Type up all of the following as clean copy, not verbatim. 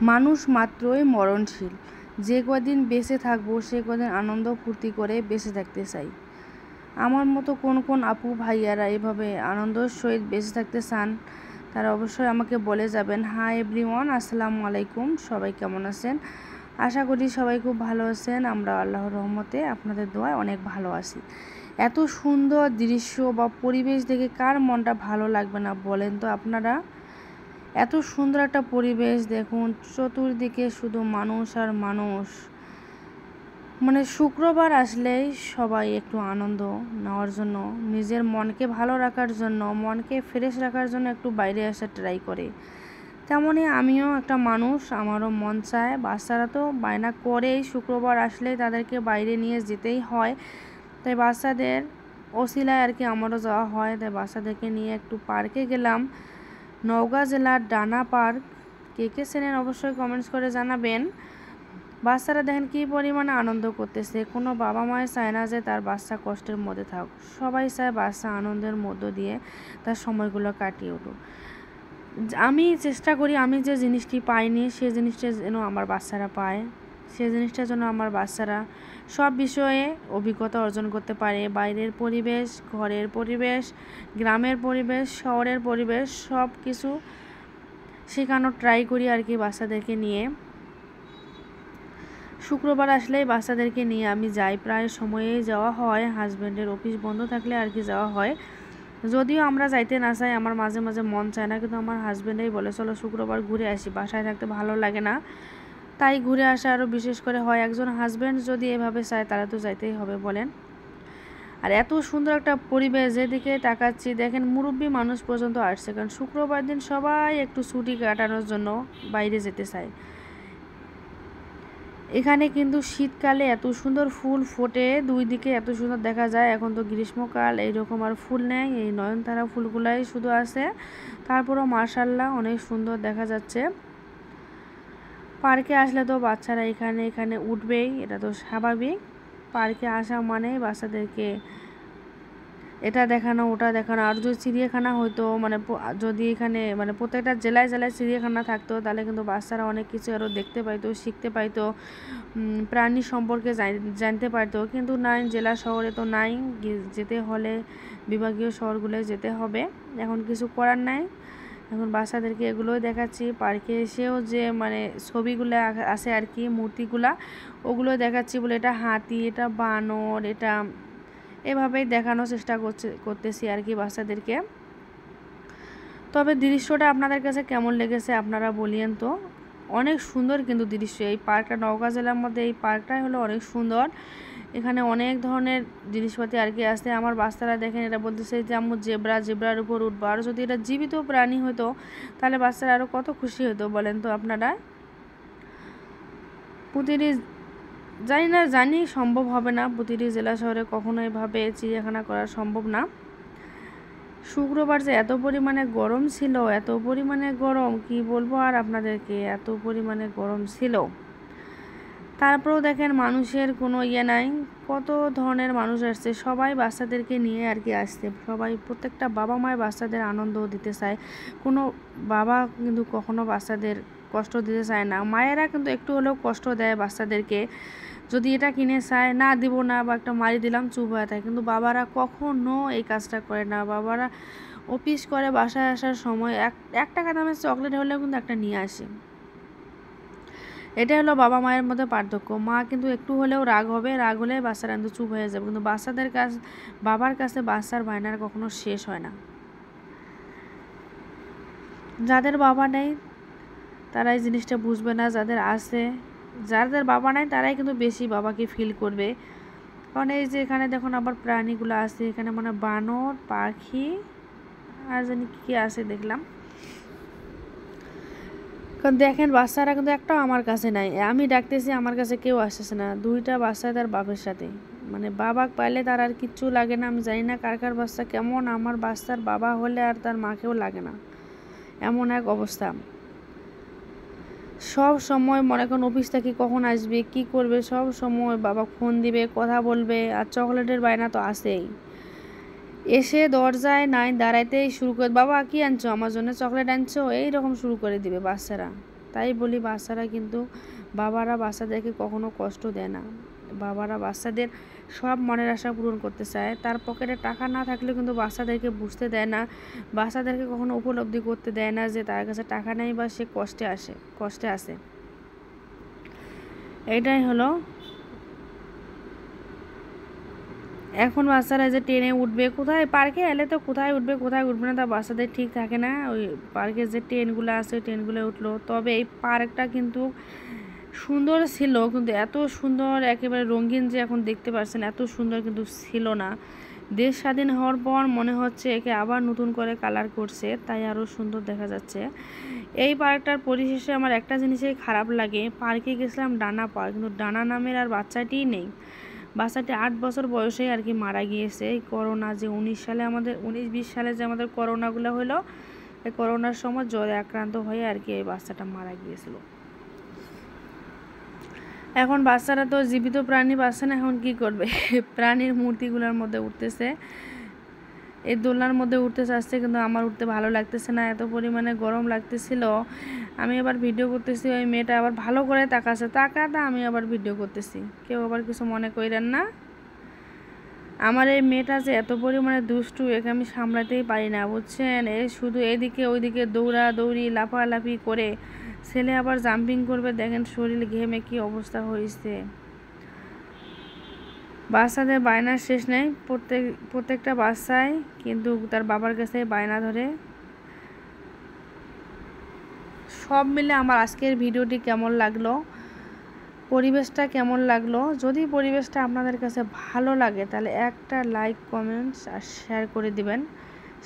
মানুষ মাত্রই মরণশীল। যে কদিন বেঁচে থাকবো সে কদিন আনন্দ ফুর্তি করে বেঁচে থাকতে চাই। আমার মতো কোন কোন আপু ভাইয়ারা এভাবে আনন্দের সহিত বেঁচে থাকতে চান তারা অবশ্যই আমাকে বলে যাবেন। হাই এভরিওয়ান, আসসালামু আলাইকুম। সবাই কেমন আছেন? আশা করি সবাই খুব ভালো আছেন। আমরা আল্লাহর রহমতে আপনাদের দোয়ায় অনেক ভালো আছি। এত সুন্দর দৃশ্য বা পরিবেশ দেখে কার মনটা ভালো লাগবে না বলেন তো আপনারা? এত সুন্দর একটা পরিবেশ দেখুন, চতুর্দিকে শুধু মানুষ আর মানুষ। মানে শুক্রবার আসলেই সবাই একটু আনন্দ নেওয়ার জন্য, নিজের মনকে ভালো রাখার জন্য, মনকে ফ্রেশ রাখার জন্য একটু বাইরে আসার ট্রাই করে। তেমনই আমিও একটা মানুষ, আমারও মন চায়। বাচ্চারা তো বায়না করেই শুক্রবার আসলেই তাদেরকে বাইরে নিয়ে যেতেই হয়, তাই বাচ্চাদের ওসিলায় আর কি আমারও যাওয়া হয়। তাই বাচ্চাদেরকে নিয়ে একটু পার্কে গেলাম। নওগাঁ জেলার ডানা পার্ক। কে কে চেনেন অবশ্যই কমেন্টস করে জানাবেন। বাচ্চারা দেখেন কী পরিমাণে আনন্দ করতেছে। কোনো বাবা মায় চায় না যে তার বাচ্চা কষ্টের মধ্যে থাক, সবাই চায় বাচ্চা আনন্দের মধ্য দিয়ে তার সময়গুলো কাটিয়ে উঠুক। আমি চেষ্টা করি আমি যে জিনিসটি পাইনি সে জিনিসটা যেন আমার বাচ্চারা পায়, সে জিনিসটার জন্য আমার বাচ্চারা সব বিষয়ে অভিজ্ঞতা অর্জন করতে পারে। বাইরের পরিবেশ, ঘরের পরিবেশ, গ্রামের পরিবেশ, শহরের পরিবেশ সব কিছু শেখানোর ট্রাই করি আর কি বাচ্চাদেরকে নিয়ে। শুক্রবার আসলেই বাচ্চাদেরকে নিয়ে আমি যাই, প্রায় সময়েই যাওয়া হয়। হাজব্যান্ডের অফিস বন্ধ থাকলে আর কি যাওয়া হয়। যদিও আমরা যাইতে না চাই, আমার মাঝে মাঝে মন চায় না, কিন্তু আমার হাজব্যান্ডই বলে চলো শুক্রবার ঘুরে আসি, বাসায় থাকতে ভালো লাগে না, তাই ঘুরে আসা আরও বিশেষ করে হয়। একজন হাজব্যান্ড যদি এভাবে চায় তাহলে তো যাইতেই হবে বলেন। আর এত সুন্দর একটা পরিবেশ, যেদিকে তাকাচ্ছি দেখেন মুরব্বী মানুষ পর্যন্ত আসছে, কারণ শুক্রবার দিন সবাই একটু ছুটি কাটানোর জন্য বাইরে যেতে চায়। এখানে কিন্তু শীতকালে এত সুন্দর ফুল ফোটে, দুই দিকে এত সুন্দর দেখা যায়। এখন তো গ্রীষ্মকাল, এইরকম আর ফুল নেই, এই নয়নতারা ফুলগুলাই শুধু আছে। তারপরও মাশাআল্লাহ অনেক সুন্দর দেখা যাচ্ছে। পার্কে আসলে তো বাচ্চারা এখানে এখানে উঠবেই, এটা তো স্বাভাবিক। পার্কে আসা মানে বাচ্চাদেরকে এটা দেখানো ওটা দেখানো। আর যদি চিড়িয়াখানা হইতো, মানে যদি এখানে মানে প্রত্যেকটা জেলায় জেলায় চিড়িয়াখানা থাকতো তাহলে কিন্তু বাচ্চারা অনেক কিছু আরও দেখতে পাইতো, শিখতে পাইতো, প্রাণী সম্পর্কে জানতে পারতো। কিন্তু নাই, জেলা শহরে তো নাই, যেতে হলে বিভাগীয় শহরগুলোয় যেতে হবে। এখন কিছু করার নাই, এখন বাচ্চাদেরকে এগুলোই দেখাচ্ছি। পার্কে এসেও যে মানে ছবিগুলো আছে আর কি, মূর্তিগুলা, ওগুলো দেখাচ্ছি বলে এটা হাতি, এটা বানর, এটা এভাবেই দেখানোর চেষ্টা করতেছি আর কি বাচ্চাদেরকে। তবে দৃশ্যটা আপনাদের কাছে কেমন লেগেছে আপনারা বলিয়েন তো। অনেক সুন্দর কিন্তু দৃশ্য। এই পার্কটা নওগাঁ জেলার মধ্যে, এই পার্কটাই হলো অনেক সুন্দর। এখানে অনেক ধরনের জিনিসপাতি আর কি আছে। আমার বাচ্চারা দেখেন এটা বলতেছে যে আম্মু জেব্রার উপর উঠবো। আর যদি এটা জীবিত প্রাণী হতো তাহলে বাচ্চারা আরও কত খুশি হতো বলেন তো আপনারা। প্রতিটি জানি সম্ভব হবে না, প্রতিটি জেলা শহরে কখনো এভাবে চিড়িয়াখানা করা সম্ভব না। শুক্রবার যে এত পরিমাণে গরম ছিল, এত পরিমাণে গরম কি বলবো আর আপনাদেরকে, এত পরিমাণে গরম ছিল। তারপরেও দেখেন মানুষের কোনো ইয়ে নাই, কত ধরনের মানুষ আসছে, সবাই বাচ্চাদেরকে নিয়ে আর কি আসছে। সবাই, প্রত্যেকটা বাবা মায়ের বাচ্চাদের আনন্দ দিতে চায়। কোনো বাবা কিন্তু কখনো বাচ্চাদের কষ্ট দিতে চায় না। মায়েরা কিন্তু একটু হলেও কষ্ট দেয় বাচ্চাদেরকে, যদি এটা কিনে চায় না দিব না, বা একটা মারি দিলাম চুপ হয়ে থাকে। কিন্তু বাবারা কখনো এই কাজটা করে না। বাবারা অফিস করে বাসায় আসার সময় এক টাকা দামের চকলেট হলেও কিন্তু একটা নিয়ে আসে। এটা হলো বাবা মায়ের মধ্যে পার্থক্য। মা কিন্তু একটু হলেও রাগ হবে, রাগ হলে বাচ্চারা কিন্তু চুপ হয়ে যাবে, কিন্তু বাবার কাছে বাচ্চার বায়নার কখনো শেষ হয় না। যাদের বাবা নেই তারা এই জিনিসটা বুঝবে না, যাদের বাবা নাই তারাই কিন্তু বেশি বাবাকে ফিল করবে। কারণ এই যে এখানে দেখুন আবার প্রাণীগুলো আছে, এখানে মানে বানর, পাখি আর জানি কী আছে দেখলাম। কারণ দেখেন বাচ্চারা কিন্তু একটাও আমার কাছে নাই, আমি ডাকতেছি আমার কাছে কেউ আসতেছে না। দুইটা বাচ্চা তার বাপের সাথে, মানে বাবা পাইলে তার আর কিচ্ছু লাগে না। আমি জানি না কার কার বাচ্চা কেমন, আমার বাচ্চার বাবা হলে আর তার মাকেও লাগে না, এমন এক অবস্থা। সব সময় মনে করেন অফিস থেকে কখন আসবে, কি করবে, সব সময় বাবা ফোন দিবে, কথা বলবে। আর চকলেটের বায়না তো আছেই, এসে দরজায় নাই দাঁড়াইতেই শুরু করে, বাবা কি আনছো, আমার জন্য চকলেট আনছো, এইরকম শুরু করে দিবে বাচ্চারা। তাই বলি বাচ্চারা কিন্তু বাবারা বাচ্চাদেরকে কখনো কষ্ট দেয় না। বাবারা বাচ্চাদের সব মনের আশা পূরণ করতে চায়। তার পকেটে টাকা না থাকলে কিন্তু বাচ্চাদেরকে বুঝতে দেয় না, বাচ্চাদেরকে কখনো উপলব্ধি করতে দেয় না যে তার কাছে টাকা নেই বা সে কষ্টে আছে। এটাই হলো। এখন বাচ্চারা যে ট্রেনে উঠবে, কোথায় পার্কে এলে তো কোথায় উঠবে কোথায় উঠবে না তা বাচ্চাদের ঠিক থাকে না। ওই পার্কের যে ট্রেনগুলো আছে ট্রেনগুলো উঠলো। তবে এই পার্কটা কিন্তু সুন্দর ছিল, কিন্তু এত সুন্দর একেবারে রঙিন যে এখন দেখতে পাচ্ছেন এত সুন্দর কিন্তু ছিল না। দেশ স্বাধীন হওয়ার পর মনে হচ্ছে একে আবার নতুন করে কালার করছে, তাই আরও সুন্দর দেখা যাচ্ছে। এই পার্কটার পরিশেষে আমার একটা জিনিসই খারাপ লাগে, পার্কে গেছিলাম ডানা পার্ক, কিন্তু ডানা নামের আর বাচ্চাটিই নেই। বাচ্চাটি 8 বছর বয়সেই আর কি মারা গিয়েছে। এই করোনা যে 19-20 সালে যে আমাদের করোনাগুলো হলো, এই করোনার সময় জ্বরে আক্রান্ত হয়ে আর কি এই বাচ্চাটা মারা গিয়েছিল। এখন বাচ্চারা তো জীবিত প্রাণী পাচ্ছে না, এখন কি করবে? প্রাণীর মূর্তিগুলোর মধ্যে উঠতেছে, এই দোলনার মধ্যে উঠতে চাচ্ছে, কিন্তু আমার উঠতে ভালো লাগতেছে না, এত পরিমাণে গরম লাগতেছিল। আমি আবার ভিডিও করতেছি, ওই মেয়েটা আবার ভালো করে তাকাচ্ছে, তাকাতে আমি আবার ভিডিও করতেছি। কেউ আবার কিছু মনে করেন না। আমার এই মেয়েটা যে এত পরিমাণে দুষ্টু, একে আমি সামলাতেই পারি না, বুঝছেন? এই শুধু এদিকে ওইদিকে দৌড়াদৌড়ি লাফালাফি করে, ছেলে আবার জাম্পিং করবে, দেখেন শরীর ঘেমে কি অবস্থা হয়েছে। বাচ্চাদের বায়নার শেষ নেই, প্রত্যেকটা বাচ্চাই কিন্তু তার বাবার কাছে বায়না ধরে। সব মিলে আমার আজকের ভিডিওটি কেমন লাগলো, পরিবেশটা কেমন লাগলো, যদি পরিবেশটা আপনাদের কাছে ভালো লাগে তাহলে একটা লাইক, কমেন্টস আর শেয়ার করে দিবেন।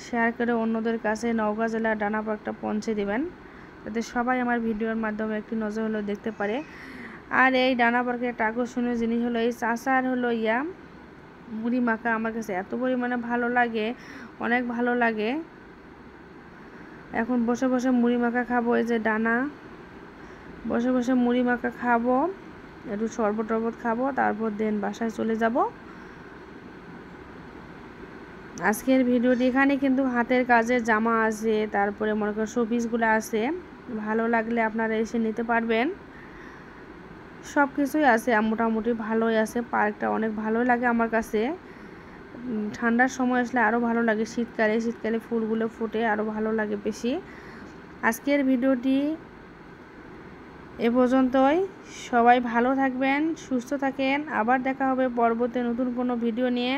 শেয়ার করে অন্যদের কাছে নওগাঁ জেলার ডানা পার্কটা পৌঁছে দিবেন, যাতে সবাই আমার ভিডিওর মাধ্যমে একটি নজর হলেও দেখতে পারে। আর এই ডানা পার্কের একটা আকর্ষণীয় জিনিস হলো এই চাচার হলো মুড়ি মাখা, আমার কাছে এত পরিমাণে ভালো লাগে, অনেক ভালো লাগে। এখন বসে বসে মুড়ি মাখা খাবো, এই যে ডানা, বসে বসে মুড়ি মাখা খাবো, একটু শরবত টরবত খাবো, তারপর দেন বাসায় চলে যাব। আজকের ভিডিওটি এখানে কিন্তু হাতের কাজের জামা আছে, তারপরে মনে করেন শোপিসগুলো আছে, ভালো লাগলে আপনারা এসে নিতে পারবেন। সব কিছুই আছে, মোটামুটি ভালোই আছে। পার্কটা অনেক ভালোই লাগে আমার কাছে। ঠান্ডার সময় আসলে আরও ভালো লাগে, শীতকালে ফুলগুলো ফুটে আরও ভালো লাগে বেশি। আজকের ভিডিওটি এ পর্যন্তই। সবাই ভালো থাকবেন, সুস্থ থাকেন, আবার দেখা হবে পরবর্তী নতুন কোনো ভিডিও নিয়ে।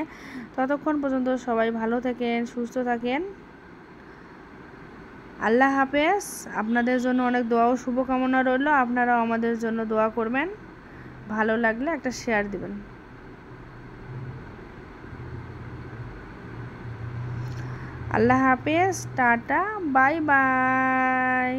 ততক্ষণ পর্যন্ত সবাই ভালো থাকেন, সুস্থ থাকেন। আল্লাহ হাফেজ। আপনাদের জন্য অনেক দোয়া ও শুভকামনা রইল, আপনারাও আমাদের জন্য দোয়া করবেন। ভালো লাগলে একটা শেয়ার দিবেন। আল্লাহ হাফেজ, টাটা, বাই বাই।